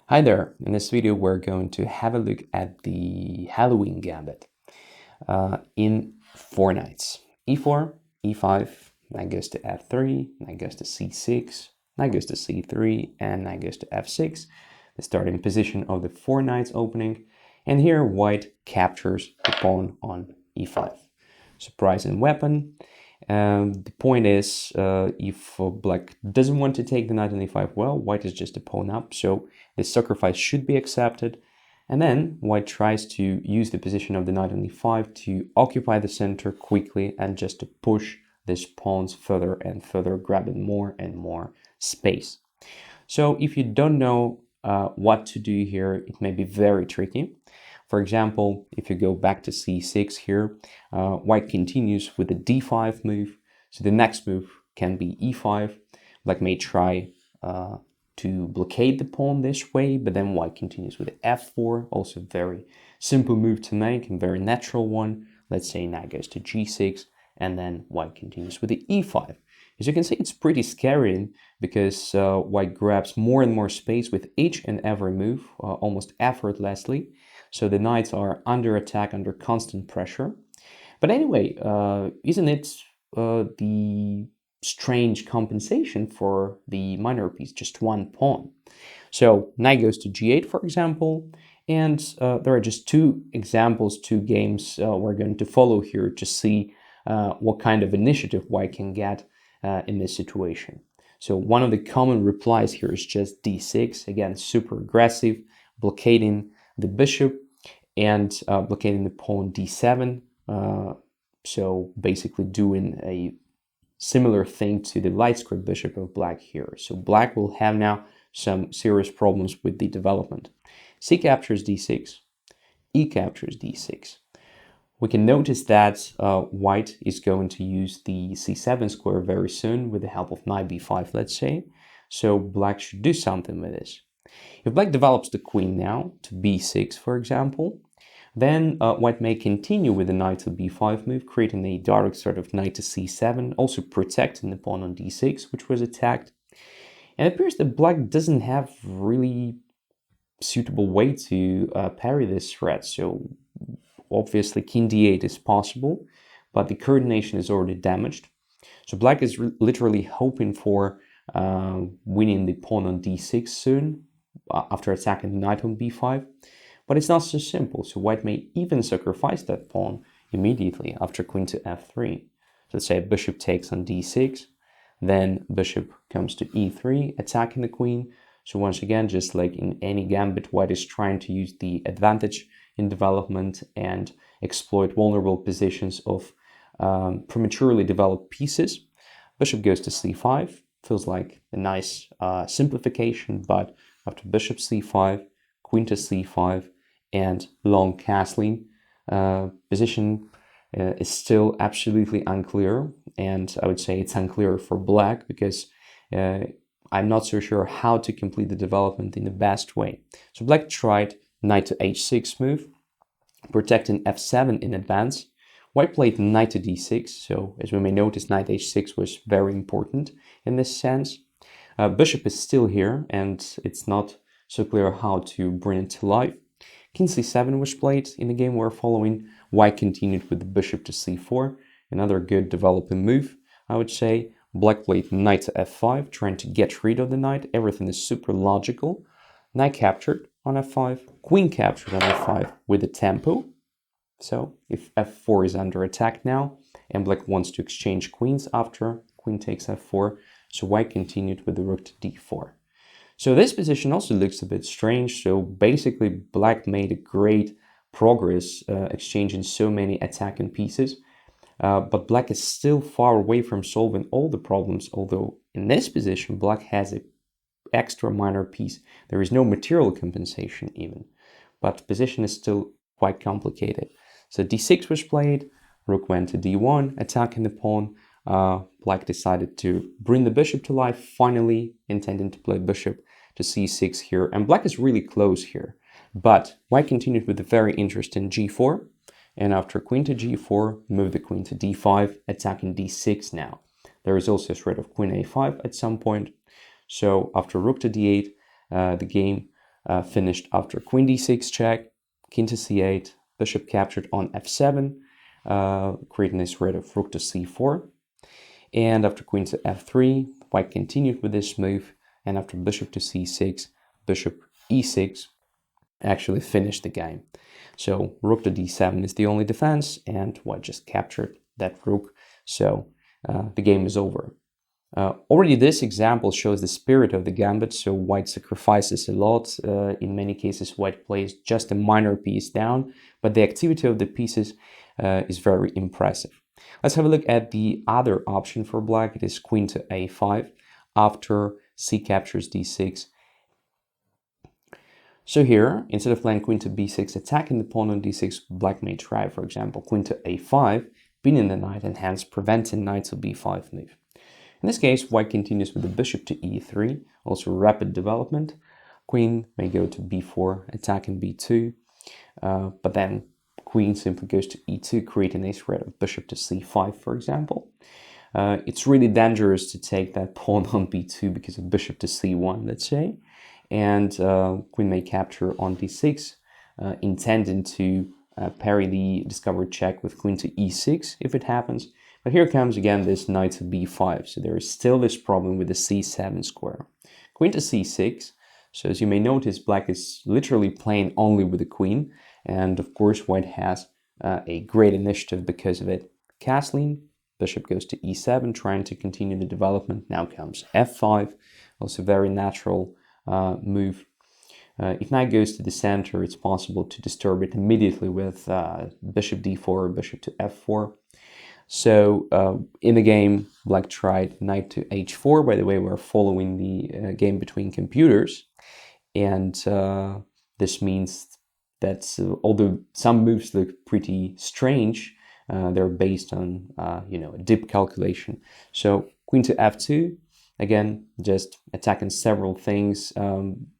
Hi there, in this video we're going to have a look at the Halloween Gambit in 4 knights. e4, e5, knight goes to f3, knight goes to c6, knight goes to c3, and knight goes to f6, the starting position of the 4 knights opening, and here white captures the pawn on e5. Surprising weapon. The point is, if black doesn't want to take the knight on e5, well, white is just a pawn up, so the sacrifice should be accepted. And then white tries to use the position of the knight on e5 to occupy the center quickly and just to push these pawns further and further, grabbing more and more space. So if you don't know what to do here, it may be very tricky. For example, if you go back to c6 here, white continues with the d5 move. So the next move can be e5. Black may try to blockade the pawn this way, but then white continues with f4. Also very simple move to make and very natural one. Let's say knight goes to g6, and then white continues with the e5. As you can see, it's pretty scary because white grabs more and more space with each and every move, almost effortlessly. So the knights are under attack, under constant pressure. But anyway, isn't it the strange compensation for the minor piece, just one pawn? So knight goes to g8, for example, and there are just two examples, two games we're going to follow here to see what kind of initiative white can get in this situation. So one of the common replies here is just d6, again, super aggressive, blockading the bishop and blockading the pawn d7. So basically doing a similar thing to the light squared bishop of black here. So black will have now some serious problems with the development. C captures d6, E captures d6. We can notice that white is going to use the c7 square very soon with the help of knight b5, let's say. So black should do something with this. If black develops the queen now to b6, for example, then white may continue with the knight to b5 move, creating a direct sort of knight to c7, also protecting the pawn on d6, which was attacked. And it appears that black doesn't have really suitable way to parry this threat. So obviously king d8 is possible, but the coordination is already damaged. So black is literally hoping for winning the pawn on d6 soon, after attacking the knight on b5. But it's not so simple, so white may even sacrifice that pawn immediately after queen to f3. So let's say bishop takes on d6, then bishop comes to e3, attacking the queen. So once again, just like in any gambit, white is trying to use the advantage in development and exploit vulnerable positions of prematurely developed pieces. Bishop goes to c5, feels like a nice simplification, but after bishop c5, queen to c5, and long castling, position is still absolutely unclear, and I would say it's unclear for black because I'm not so sure how to complete the development in the best way. So black tried knight to h6 move, protecting f7 in advance. White played knight to d6, so as we may notice, knight h6 was very important in this sense. Bishop is still here, and it's not so clear how to bring it to life. King c7 was played in the game we're following. White continued with the bishop to c4, another good developing move, I would say. Black played knight to f5, trying to get rid of the knight. Everything is super logical. Knight captured on f5, queen captured on f5 with the tempo. So if f4 is under attack now, and black wants to exchange queens after queen takes f4, so white continued with the rook to d4. So this position also looks a bit strange. So basically black made a great progress exchanging so many attacking pieces, but black is still far away from solving all the problems, although in this position black has an extra minor piece. There is no material compensation even, but the position is still quite complicated. So d6 was played, rook went to d1, attacking the pawn. Black decided to bring the bishop to life, finally intending to play bishop to c6 here, and black is really close here. But white continued with a very interesting g4, and after queen to g4, moved the queen to d5, attacking d6 now. There is also a threat of queen a5 at some point. So after rook to d8, the game finished after queen d6 check, king to c8, bishop captured on f7, creating this threat of rook to c4. And after queen to f3, white continued with this move, and after bishop to c6, bishop e6 actually finished the game. So rook to d7 is the only defense, and white just captured that rook, so the game is over. Already this example shows the spirit of the gambit, so white sacrifices a lot. In many cases, white plays just a minor piece down, but the activity of the pieces is very impressive. Let's have a look at the other option for black. It is queen to a5 after c captures d6. So here, instead of playing queen to b6, attacking the pawn on d6, black may try, for example, queen to a5, pinning the knight and hence preventing knight to b5 move. In this case, white continues with the bishop to e3, also rapid development. Queen may go to b4, attacking b2, but then queen simply goes to e2, creating a threat of bishop to c5, for example. It's really dangerous to take that pawn on b2 because of bishop to c1, let's say. And queen may capture on d6, intending to parry the discovered check with queen to e6 if it happens. But here comes again this knight to b5, so there is still this problem with the c7 square. Queen to c6, so as you may notice, black is literally playing only with the queen, and of course white has a great initiative because of it. Castling, bishop goes to e7, trying to continue the development. Now comes f5, also very natural move. If knight goes to the center, it's possible to disturb it immediately with bishop d4 or bishop to f4. So in the game, black tried knight to h4. By the way, we're following the game between computers, and this means that although some moves look pretty strange, they're based on a deep calculation. So queen to f2. Again, just attacking several things.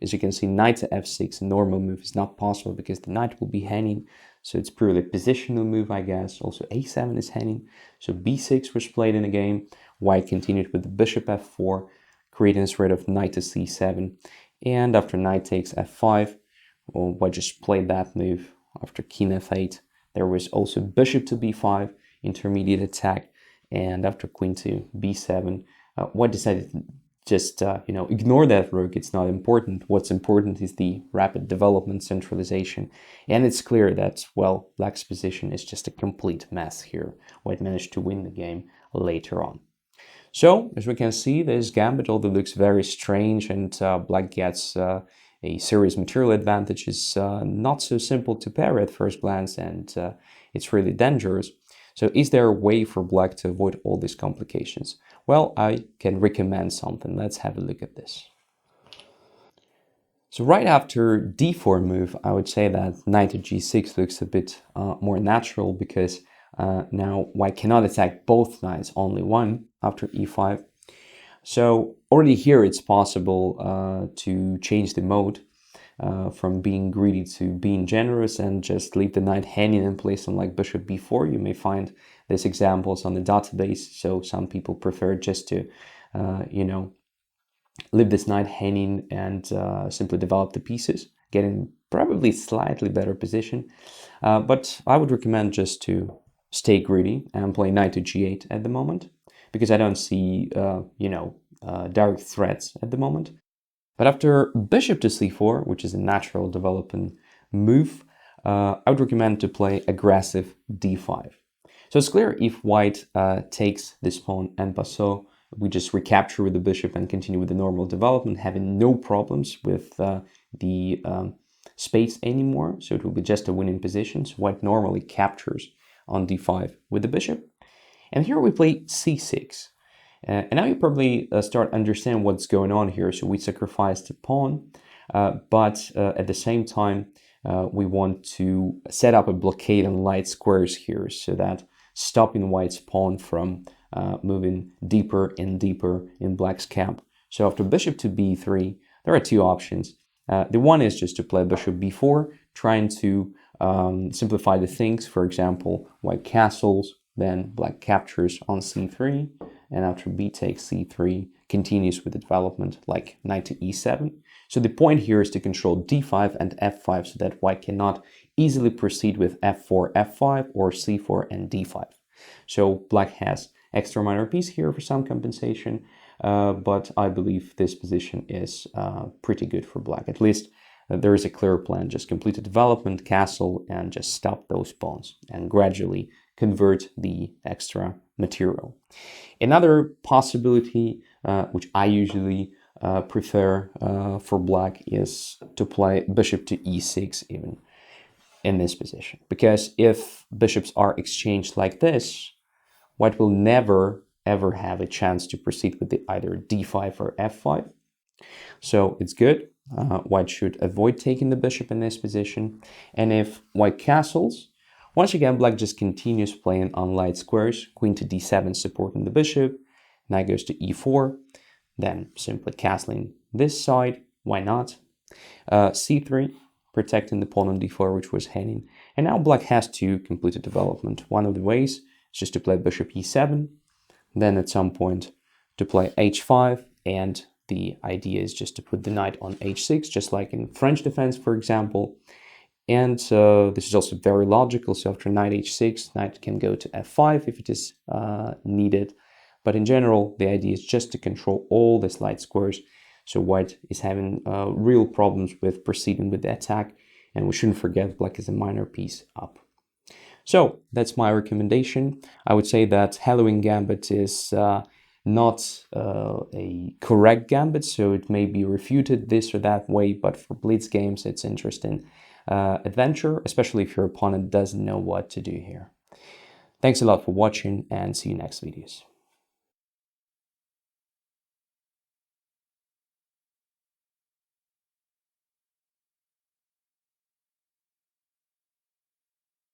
As you can see, knight to f6, a normal move is not possible because the knight will be hanging. So it's purely a positional move, I guess. Also, a7 is hanging. So b6 was played in the game. White continued with the bishop f4, creating a threat of knight to c7. And after knight takes f5, well, white just played that move. After king f8, there was also bishop to b5, intermediate attack. And after queen to b7, white decided to just, ignore that rook. It's not important. What's important is the rapid development, centralization. And it's clear that, well, black's position is just a complete mess here. White managed to win the game later on. So, as we can see, this gambit, although looks very strange and black gets a serious material advantage, is not so simple to pair at first glance, and it's really dangerous. So is there a way for black to avoid all these complications? Well, I can recommend something. Let's have a look at this. So right after d4 move, I would say that knight to g6 looks a bit more natural because now white cannot attack both knights, only one after e5. So already here it's possible to change the mode from being greedy to being generous and just leave the knight hanging in place on like bishop b4. You may find these examples on the database. So some people prefer just to, leave this knight hanging and simply develop the pieces, getting probably slightly better position. But I would recommend just to stay greedy and play knight to g8 at the moment, because I don't see, direct threats at the moment. But after bishop to c4, which is a natural developing move, I would recommend to play aggressive d5. So it's clear if white takes this pawn en passant, we just recapture with the bishop and continue with the normal development, having no problems with the space anymore. So it will be just a winning position. So white normally captures on d5 with the bishop. And here we play c6. And now you probably start understanding what's going on here. So we sacrificed the pawn, but at the same time, we want to set up a blockade on light squares here so that stopping white's pawn from moving deeper and deeper in black's camp. So after bishop to b3, there are two options. The one is just to play bishop b4, trying to simplify the things. For example, white castles, then black captures on c3, and after b takes c3, continues with the development like knight to e7. So the point here is to control d5 and f5 so that white cannot easily proceed with f4, f5 or c4 and d5. So black has extra minor piece here for some compensation, but I believe this position is pretty good for black. At least there is a clear plan. Just complete the development, castle, and just stop those pawns and gradually convert the extra material. Another possibility, which I usually prefer for black, is to play bishop to e6 even in this position. Because if bishops are exchanged like this, white will never ever have a chance to proceed with either d5 or f5. So it's good. White should avoid taking the bishop in this position. And if white castles, once again, black just continues playing on light squares. Queen to d7 supporting the bishop. Knight goes to e4. Then simply castling this side. Why not? c3, protecting the pawn on d4, which was hanging. And now black has to complete the development. One of the ways is just to play bishop e7. Then at some point to play h5. And the idea is just to put the knight on h6, just like in French defense, for example. And this is also very logical. So after knight h6, knight can go to f5 if it is needed. But in general, the idea is just to control all these light squares. So white is having real problems with proceeding with the attack. And we shouldn't forget black is a minor piece up. So that's my recommendation. I would say that Halloween Gambit is not a correct gambit, so it may be refuted this or that way, but for blitz games, it's interesting adventure, especially if your opponent doesn't know what to do here. Thanks a lot for watching and see you next videos.